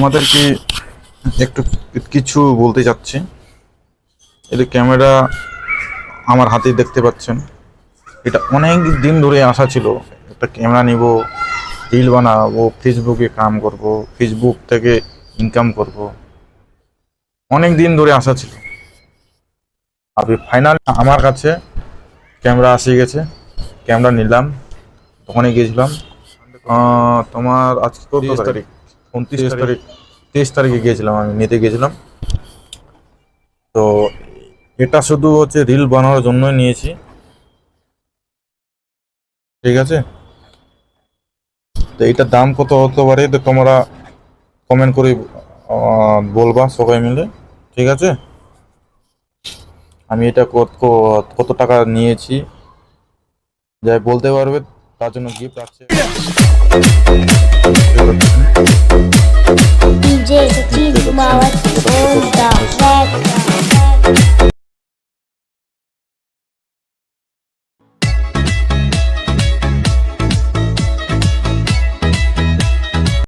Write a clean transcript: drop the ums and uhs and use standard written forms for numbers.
তোমাদেরকে একটু কিছু বলতে চাচ্ছি। এটা ক্যামেরা আমার হাতে দেখতে পাচ্ছেন। এটা অনেক দিন ধরে আশা ছিল, একটা ক্যামেরা নিব, রিল বানাবো, ফেসবুকে কাম করব, ফেসবুক থেকে ইনকাম করব। অনেক দিন ধরে আশা ছিল। আর ফাইনাল আমার কাছে ক্যামেরা এসে গেছে। ক্যামেরা নিলাম, তখনই গিয়েছিলাম। তোমার আজকে কত তারিখ? 29 তারিখ। 23 তারিখে গিয়েছিলাম, আমি নিতে গিয়েছিলাম। তো এটা শুধু হচ্ছে রিল বানানোর জন্যই নিয়েছি, ঠিক আছে? তো এইটার দাম কত হতে পারে তো তোমরা কমেন্ট করে বলবা সবাই মিলে, ঠিক আছে? আমি এটা কত টাকা নিয়েছি যাই বলতে পারবে, তার জন্য গিফট আছে। DJ Sachin Kumawat